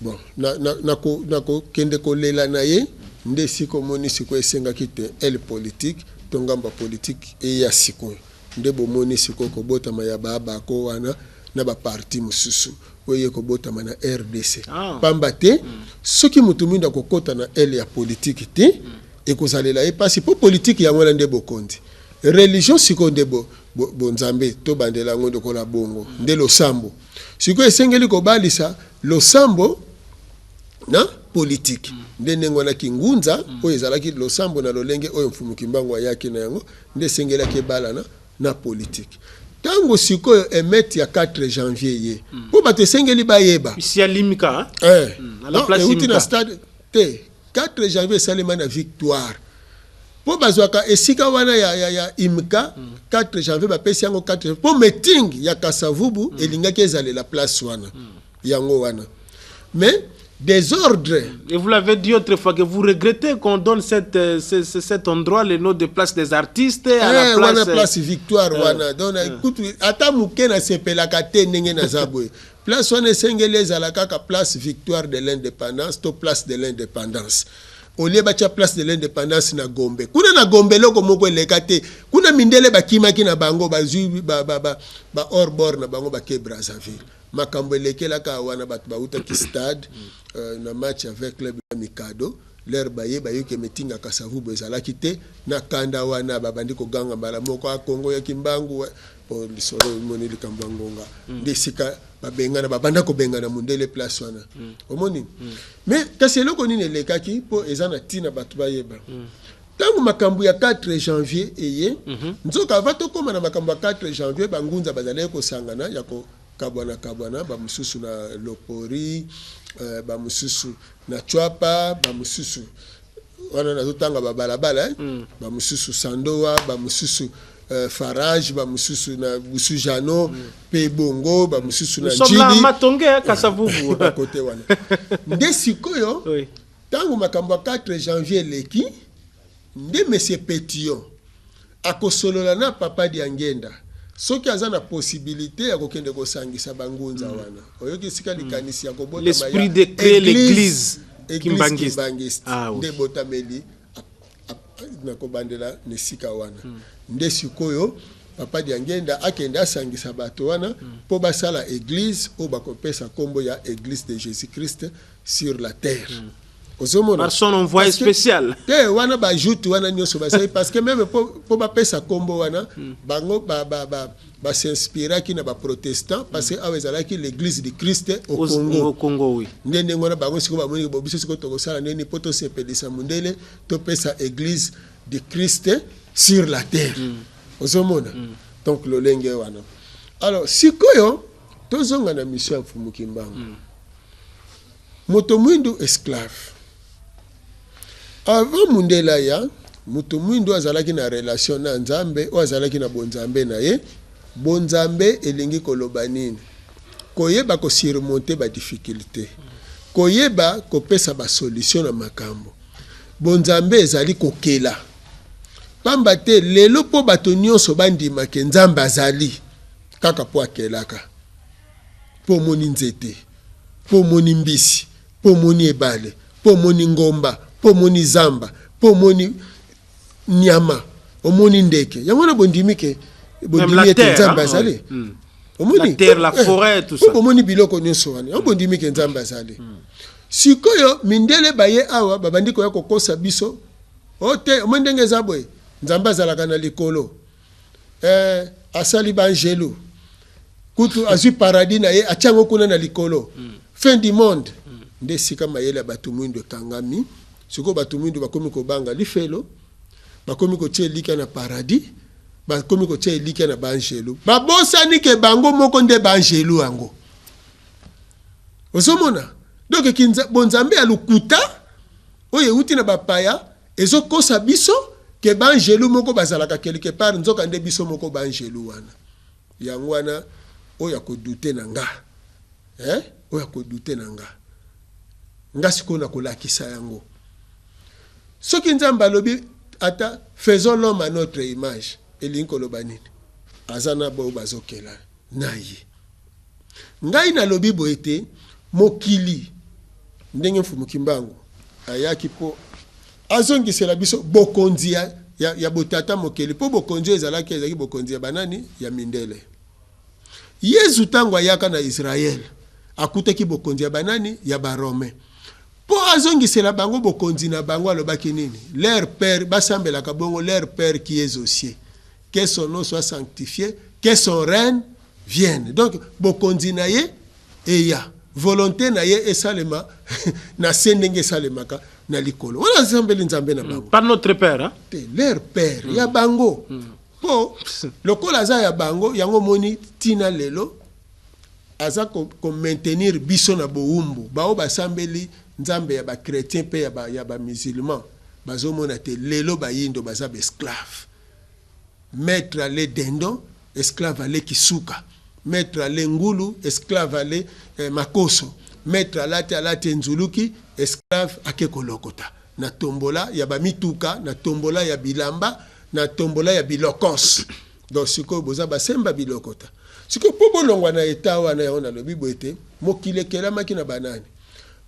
Bon nako kende ko lela na ye nde siko moni siko esenga kite el politique tongamba politique e ya siko nde bomoni siko ko botama ya baba ko wana na ba parti mususu oye ko botama na RDC pamba te soki mutuminda ko kota na ele ya politique te e ko salela e pasi po politique ya ngona nde bokondi religion siko nde bonzambe to bandela ngondo ko la bongo nde lo sambo siko esengeli ko balisa lo sambo na politique nde ngona kingunza oyo ezalaki lo sambo na lolenge oyo mfumu kimbango yake na yango nde sengela ke balana na politique. Tango sikoyo emeti ya 4 janvier ye. Po bato sengeli bayeba. Ici à Limika, à la place Limika. Stade te 4 janvier salema na victoire. Po bazwaka esika wana ya Imka 4 janvier ba pesi yango 4 po meeting ya Kasavubu elingaki ezale la place wana. Yango wana. Mais désordre. Et vous l'avez dit autrefois que vous regrettez qu'on donne cet endroit le nom de place des artistes à la place Victoire wana. Donc écoute ata mukena sepela kate ndenge na zabwe. Place wana sengele ezala kaka place Victoire de l'Indépendance to place de l'Indépendance. Olie bacha place de l'Indépendance na Gombe. Kuna na Gombe loko moko elekate. Kuna mindele bakimaki na bango bazui ba hors bord na bango ba ke Brazzaville. makambo elekelaka wana bato bauta ki stade na match avec club ya Mikado l'air baye ke metinga kasavu bezalaki te na kanda wana babandi koganga mbala moko a Kongo ya Kimbangu po lisolo moni likambangonga ndesika babengana babanda kobengana mundele place wana omoni mais kasi eloko nini elekaki po ezana tina bato bayeba tangu makambo ya 4 janvier eye nzoka vato koma na makambo ya 4 janvier bangunza bazale ko sangana ya ko kabwana ba mususu na Lopori ba mususu na Chwapa ba mususu wana na tanga babalabala ba mususu Sandoa ba mususu Farage ba mususu na Busujano pe Bongo ba mususu na Njili somla matonge kasavuvu côté wana ndesikoyo tangu makambo ya 4 janvier leki nde monsieur Pétillon akosolola na papa Diangenda soki aza na possibilité ya kokende kosangisa bangunza wana oyoki sika likanisi ya kobota l'esprit de créer l'église kimbangiste nde botameli na kobandela nesika wana nde sikoyo papa Diangenda akende asangisa bato wana po basala église o bakopesa kombo ya église de Jésus-Christ sur la terre. Par son envoyé spécial. Wana ba joute wana nyoso ba parce que même po ba pesa kombo wana bango ba s'inspira ki na ba protestant parce que awezala ki l'église de Christ au Congo. Au Congo oui. Ndenge ngona bango siko ba moni bo biso siko to sala neni poto se pedisa mundele to pesa église de Christ sur la terre. Ozomona. Donc lo lenge wana. Alors sikoyo tozonga na mission Mfumu Kimbangu. Moto mwindu esclave. Avant mundela ya mutu mwindo azalaki na relation na Nzambe o azalaki na bonzambe na ye bonzambe elingi koloba nini koyeba ko surmonter ba difficulté koyeba ko pesa ba solution na makambo bonzambe ezali kokela pamba te lelo po bato nyonso bandima ke Nzambe azali kaka po akelaka po moni nzete po moni mbisi po moni ebale po moni ngomba po moni zamba po moni nyama omoni ndeke yango na bondimi ke bondimi ke Nzambe azali omoni la terre la forêt tout ça omoni biloko nyonso wana yango bondimi ke Nzambe azali sikoyo mindele baye awa babandi ko ya kokosa biso ote omoni ndenge zabwe Nzambe azalaka na likolo asali banjelu kutu azwi paradis na ye achango kuna na likolo fin du monde nde sika mayele bato mwindo kangami siko bato mwindo bakomi kobanga lifelo bakomi kotie lika na paradis bakomi kotie lika na banjelu babosani ke bango moko nde banjelu yango osomona donc kinza bonzambe alukuta oye uti na bapaya ezokosa biso ke banjelu moko bazalaka quelque part nzoka nde biso moko banjelu wana yango wana oya kodute na nga oya kodute na nga sikona kolakisa yango soki Nzambe alobi ata faisons l'homme à notre image elingi koloba nini azana bo bazokela naye ngai nalobi boye te mokili ndenge Mfumu Kimbangu ayaki po azongisela biso bokonzi ya botata mokeli po bokonzi ezalaki bokonzi ya banani ya mindele Yesu tango ayaka na Israël akutaki bokonzi ya banani ya barome po azongisela bango bokonzi na bango alobaki nini leur père basambelaka bongo leur père qui est aux cieux que son nom soit sanctifié que son règne vienne donc bokonzi na ye eya volonté na ye esalema na sendenge salemaka na likolo wala zambeli Nzambe na bango par notre père hein leur père ya bango po lokola za ya bango yango moni tina lelo aza ko maintenir biso na boumbu bao basambeli Nzambe ya ba chrétien pe ya ba musulman bazomona te lelo bayindo baza ba esclave maître ale dendo esclave ale kisuka maître ale ngulu esclave ale makoso maître alate nzuluki esclave akekolokota na tombola ya ba mituka na tombola ya bilamba na tombola ya bilokos donc siko boza basemba bilokota siko po bolongwa na eta wana ya ona lobi boete mokile kelamaki na banani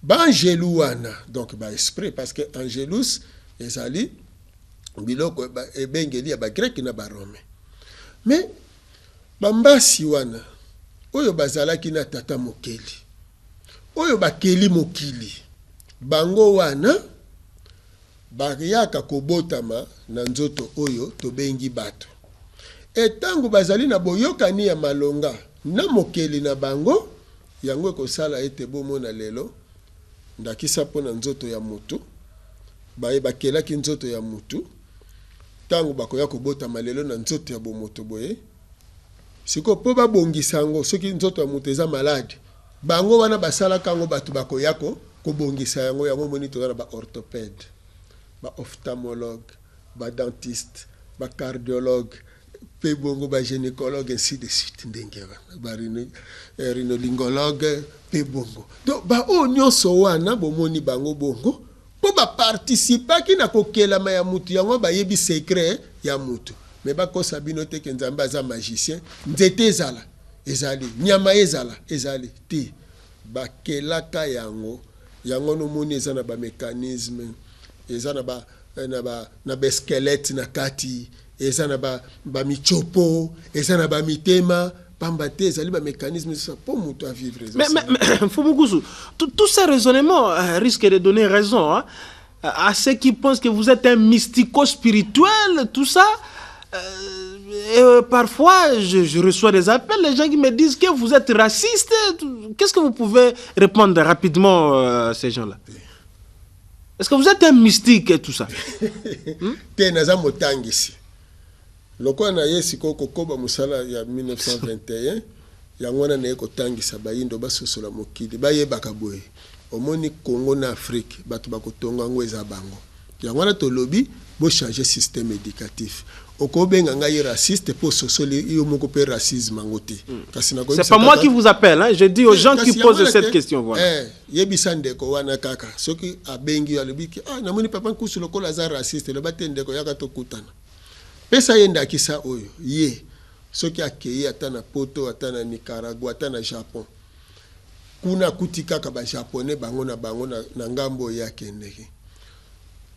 banjelu wana donc ba esprit parce que angelus ezali biloko ebengeli ya ba grec na ba rome mais bambasi wana oyo bazalaki na tata mokeli oyo bakeli mokili bango wana bayaka kobotama na nzoto oyo tobengi bato etango bazali na boyokani ya malonga na mokeli na bango yango ekosala ete bomona lelo ndakisa mpo na nzoto ya mutu bakelaki nzoto ya mutu tango bakoya kobotama lelo na nzoto ya bomoto boye siko po babongisa yango soki nzoto ya mutu eza malade bango wana basalaka yango bato bakoya kobongisa yango moni tozala ba orthopède ba ophtalmologue ba dentiste ba cardiologue pe bongo ba gynécologue ainsi de suite ndenge ba rhinolingologue pe bongo donc ba o nyonso wana bomoni bango bongo po ba participaki na kokelama ya mutu yango ba yebi secret ya mutu mais ba kosa bino te ke nzambe aza magicien nzete ezali nyama ezali ti bakelaka yango no moni eza na ba mécanisme eza na ba squelette na kati eza na ba michopo eza na ba mitema pamba te ezali ba mécanisme ça pour mutu à vivre mais Fumukusu, tous ces raisonnements risquent de donner raison à ceux qui pensent que vous êtes un mystico-spirituel, tout ça. Et parfois, je reçois des appels, les gens qui me disent que vous êtes raciste. Qu'est-ce que vous pouvez répondre rapidement à ces gens-là? Est-ce que vous êtes un mystique et tout ça? Loko na yesi koko koba musala ya 1921 yangwana na yeko tangisa bayindo basosola mokili bayebaka boye omoni Congo na Afrique bato bakotonga ngo eza bango yangwana to lobby bo changer système éducatif okobenga ngai raciste pour sosoli yo moko pe racisme ngoti c'est pas moi qui vous appelle hein? Je dis aux gens qui posent cette question voilà yebisa ndeko wana kaka soki abengi alobiki na moni papa Nkusu lokola za raciste le batende ko yaka to kutana pesa yenda kisa oyo ye soki akei ata na poto ata na Nicaragua ata na Japon kuna kutika ka ba japonais bango na ngambo yake ndeki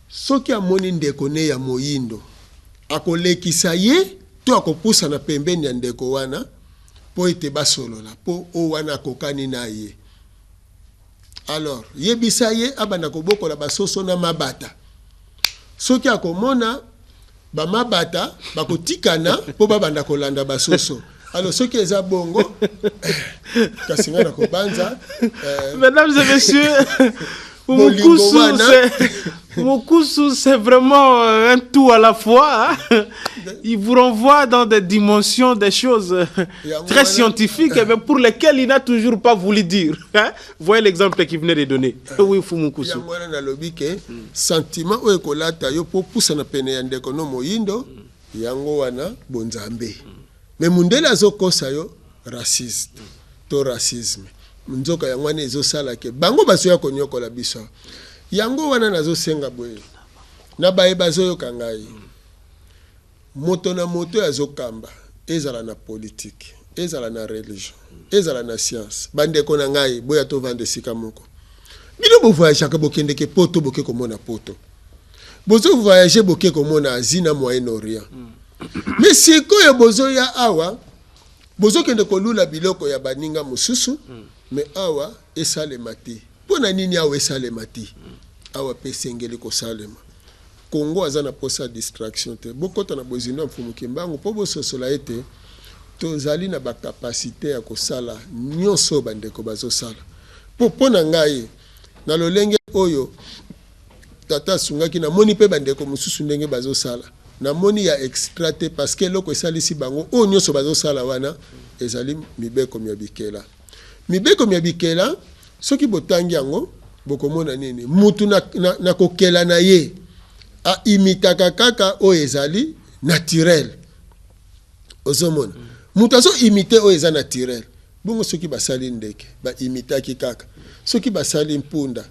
soki amoni ndeko ne ya moyindo akolekisa ye to akopusa na pembeni ya ndeko wana po ete basolola po o wana kokani na ye alors yebisa ye abana kobokola basoso na mabata soki akomona ba mabata bakotikana po babanda kolanda basoso alors ce qui est à bongo kasinga na kobanza mesdames et messieurs Mukusu c'est vraiment un tout à la fois hein? Il vous renvoie dans des dimensions des choses très scientifiques mais pour lesquelles il n'a toujours pas voulu dire hein? Voyez l'exemple qu'il venait de donner. Oui Fumukusu yangwana na lobi ke sentiment o ekolata yo po pusa na pene ya ndeko no moyindo yango wana bonzambe mais mundela zokosa yo raciste to racisme nzoka yangwana ezosala ke bango basoya konyokola biso yango wana nazosenga boye na bayeba zoyoka ngai moto na moto azokamba ezala na politique ezala na religion ezala na science bandeko na ngai boya to vande sika moko bino bo voyage ka bokende ke poto boke komona poto bozo voyage boke komona azina Moyen-Orient mais siko yo bozo ya awa bozo kende kolula biloko ya baninga mususu mais awa esalema te pona nini awa esalema te awa pesengeli ko salema Congo azana posa distraction te bokota na bozino mfumu kimbangu po bososola ete tozali na ba capacité ya kosala nyonso bandeko bazosala pona ngai na lolenge oyo tata sungaki na moni pe bandeko mususu ndenge bazosala na moni ya extra te parce que loko esalisi bango o nyonso bazosala wana ezali mibeko mya bikela soki botangi yango bokomona nini mutu na kokela na ye a imitaka kaka o ezali naturel ozomona mutu azo imite o eza naturel bongo soki basali ndeke ba imitaki kaka soki basali mpunda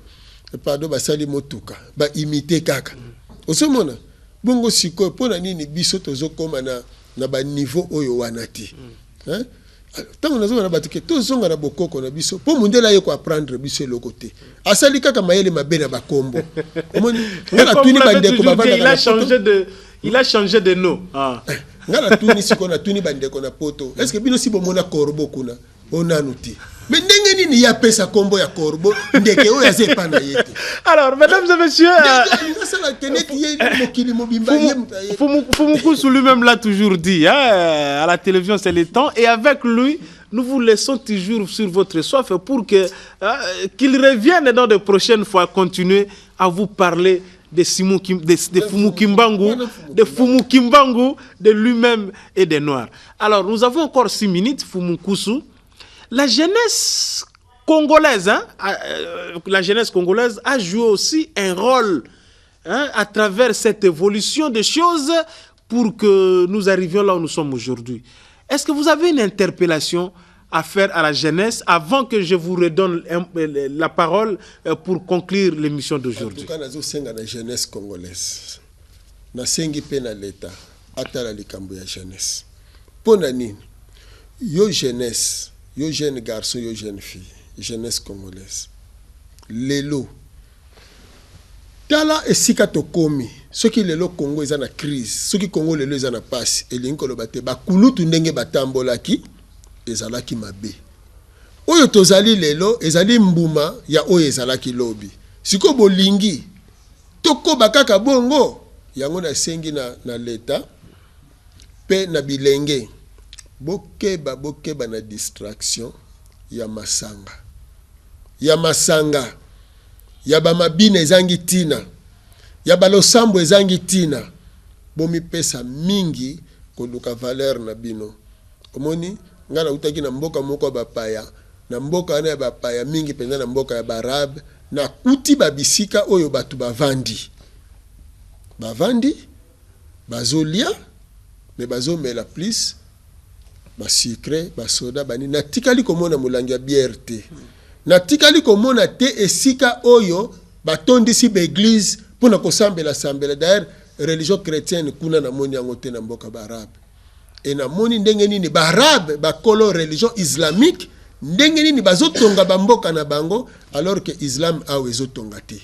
pardon basali motuka ba imite kaka ozomona bongo siko pona nini biso tozokoma na ba niveau oyo wana ti hein tango nazonga na batike tozonga na bokoko na biso po mundela ye ko apprendre biso loko te asali kaka mayele mabe na bakombo omoni ngala tuni bandeko bavanda il a changé de nom ngala tuni siko na tuni bandeko na poto est-ce que bino si bomona korbo kuna onanuti. Mais ndenge nini ya pesa kombo ya corbeau ndeke o ya sepa na yete. Alors, mesdames et messieurs, Fumukoussou lui-même l'a toujours dit, hein, à la télévision c'est le temps, et avec lui, nous vous laissons toujours sur votre soif pour que qu'il revienne dans de prochaines fois continuer à vous parler de Fumu Kimbangu, de lui-même et des Noirs. Alors, nous avons encore 6 minutes, Fumukoussou. La jeunesse congolaise, a joué aussi un rôle à travers cette évolution des choses pour que nous arrivions là où nous sommes aujourd'hui. Est-ce que vous avez une interpellation à faire à la jeunesse avant que je vous redonne la parole pour conclure l'émission d'aujourd'hui? En tout cas, nous sommes la jeunesse congolaise. Nous sommes dans l'État. Atala likambo ya jeunesse. Pona nini? Yo jeunesse. Yo jeune garçon, yo jeune fille, jeunesse congolaise. Lelo. Tala esika tokomi. Soki lelo Congo eza na crise, soki Congo lelo eza na passe, elingi lobate ba kulutu ndenge batambolaki ezalaki mabe. Oyo tozali lelo ezali mbuma ya oyo ezalaki lobi. Siko bolingi toko bakaka bongo yango na sengi na leta pe na bilenge. Bokeba na distraction ya masanga. Ya masanga. Ya ba mabine ezangi tina. Ya ba losambo ezangi tina. Bomi pesa mingi koluka valeur na bino. Omoni ngana utaki na mboka moko bapaya. Na mboka ana ya bapaya mingi penza na mboka ya barab. Na kuti babisika oyo batu bavandi. Bavandi. Bazolia. Me bazomela plus. Ba sucre, ba soda, bani natikali komona mulangi ya bière te. Natikali komona te esika oyo batondisi ba église pona kosambela sambela. D'ailleurs religion chrétienne kuna na moni yango te na mboka barab. Et na moni ndenge nini barab ba kolo religion islamique ndenge nini bazotonga ba mboka na bango alors que islam awe ezotonga te.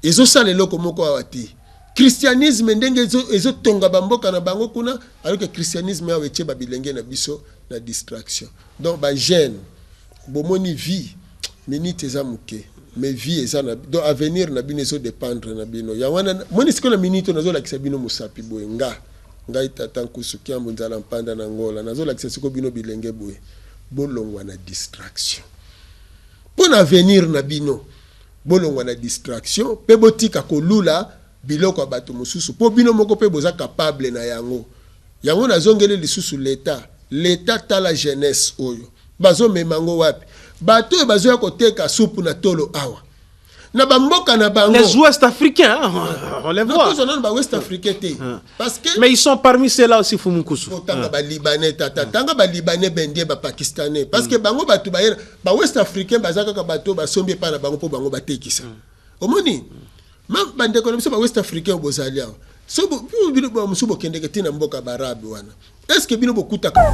Ezo salelo komoko awati. Christianisme ndenge ezotonga bamboka na bango kuna alors que christianisme a weche babilenge na biso na distraction. Donc ba jeune bomoni vie minute eza muke mais vie eza na donc avenir na bino ezo dépendre na bino. Ya wana moni siko na minute nazo lakisa bino musapi boye nga itata nkusu kiambo nzala mpanda na ngola nazo lakisa siko bino bilenge boye bolongwa na distraction. Pour avenir na bino bolongwa na distraction pe botika kolula biloko ya bato mosusu po bino moko pe boza capable na yango nazongeli lisusu l'état ta la jeunesse oyo bazo memango wapi bato bazo ya koteka soupe na tolo awa na bamboka na bango les ouest africains on les voit ba ouest africain te parce que mais ils sont parmi ceux-là aussi Fumukoussou tanga ba libanais tanga ba libanais bendie ba pakistanais parce que bango bato ba ouest africain bazaka ka bato basombi pa na bango po bango batekisa omoni ma bande ko ba west africain bozali awa so bino ba musubo kendeke tina mboka barabi wana est-ce que bino bokuta kuna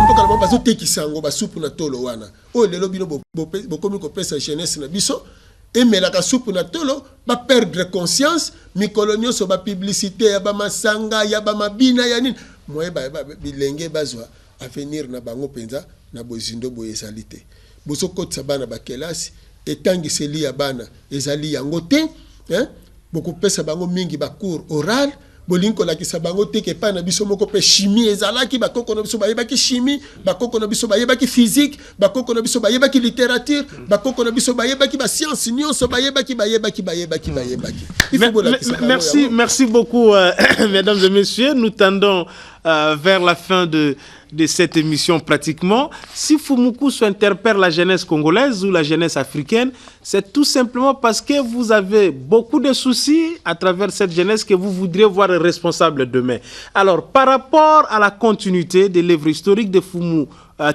mboka na bazo tekisango ba soupe na tolo wana o lelo bino bokomi ko pesa jeunesse na biso emela ka soupe na tolo ba perdre conscience mikolonio so ba publicité ya ba masanga ya ba mabina ya nini moye ba bilenge bazwa avenir na bango penza na bozindo boyesalite boso kotsa bana ba kelasi etangi seli ya bana ezali yango te beaucoup pesa bango mingi ba cours oral bolinko la kisa bango te ke pa na biso moko pe chimie ezalaki bakoko na biso bayebaki chimie bakoko na biso bayebaki physique bakoko na biso bayebaki littérature bakoko na biso bayebaki ba science nyonso bayebaki merci beaucoup mesdames et messieurs, nous tendons vers la fin de cette émission pratiquement. Si Fumukoussou interpelle la jeunesse congolaise ou la jeunesse africaine, c'est tout simplement parce que vous avez beaucoup de soucis à travers cette jeunesse que vous voudriez voir responsable demain. Alors, par rapport à la continuité de l'œuvre historique de Fumu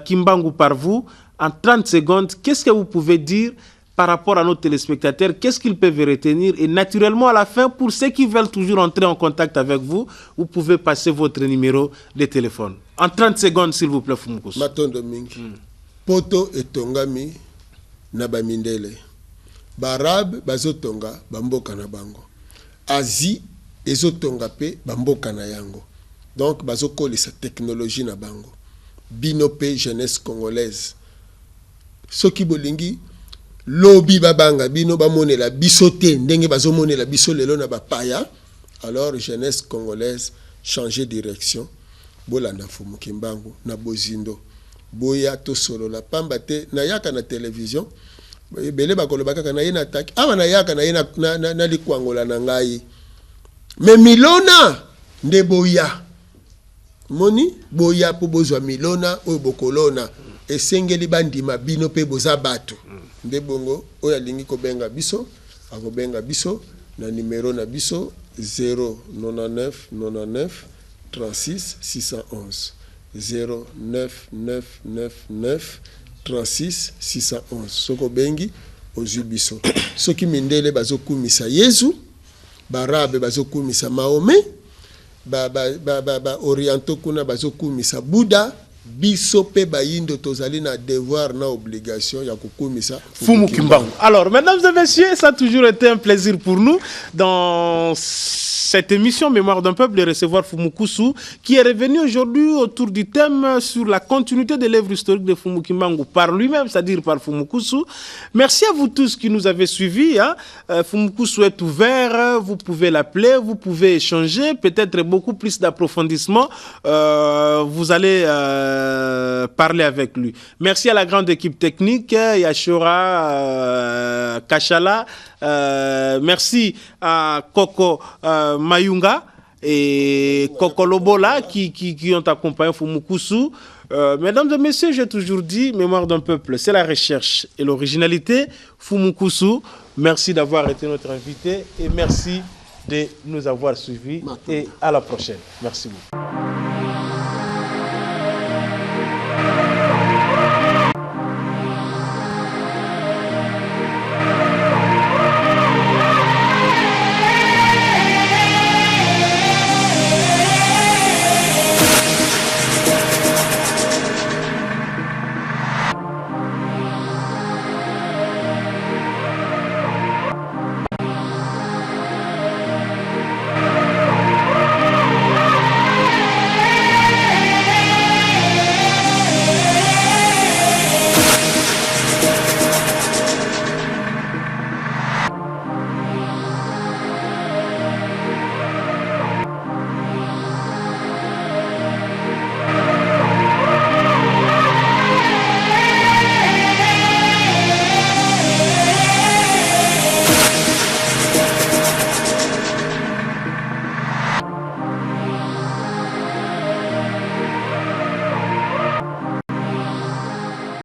Kimbangu par vous, en 30 secondes, qu'est-ce que vous pouvez dire par rapport à nos téléspectateurs, qu'est-ce qu'ils peuvent retenir? Et naturellement, à la fin, pour ceux qui veulent toujours entrer en contact avec vous, vous pouvez passer votre numéro de téléphone. En 30 secondes, s'il vous plaît, Fumukoussou. Matondo mingi. Poto etongami na bamindele. Barab bazotonga bamboka na bango. Asie ezotonga pe bamboka na yango. Donc bazokolisa technologie na bango. Bino pe jeunesse congolaise. Soki bolingi lobi babanga bino bamonela biso te ndenge bazomonela biso lelo na bapaya. Alors jeunesse congolaise changer direction. Bolanda Fumu Kimbangu na bozindo. Boya to solo la pamba te na yaka na télévision. Bele bakoloba kaka na ye na attaque. Awa na yaka na ye na likwangola na ngai. Mais Milona nde boya. Moni boya po bozwa Milona o bokolona esengeli bandima bino pe boza bato. Nde bongo oya lingi ko benga biso, akobenga biso na numéro na biso 099 99 36 611 09999 36 611 soko bengi ozubiso soki mindele bazokumisa Yesu barabe bazokumisa Mahomet ba oriento kuna bazokumisa Bouddha biso pe bayindo tozali na devoir na obligation ya kukumisa Fumu Kimbangu. Alors, mesdames et messieurs, ça a toujours été un plaisir pour nous dans cette émission Mémoire d'un peuple de recevoir Fumu Kusu, qui est revenu aujourd'hui autour du thème sur la continuité de l'œuvre historique de Fumu Kimbangu par lui-même, c'est-à-dire par Fumu Kusu. Merci à vous tous qui nous avez suivis. Fumu Kusu est ouvert, vous pouvez l'appeler, vous pouvez échanger, peut-être beaucoup plus d'approfondissement. Vous allez parler avec lui. Merci à la grande équipe technique, Yashora, Kachala. Merci à Coco Mayunga et Coco Lobola qui ont accompagné Fumu Kusu. Mesdames et messieurs, j'ai toujours dit, Mémoire d'un peuple, c'est la recherche et l'originalité. Fumu Kusu, merci d'avoir été notre invité et merci de nous avoir suivis et à la prochaine. Merci beaucoup.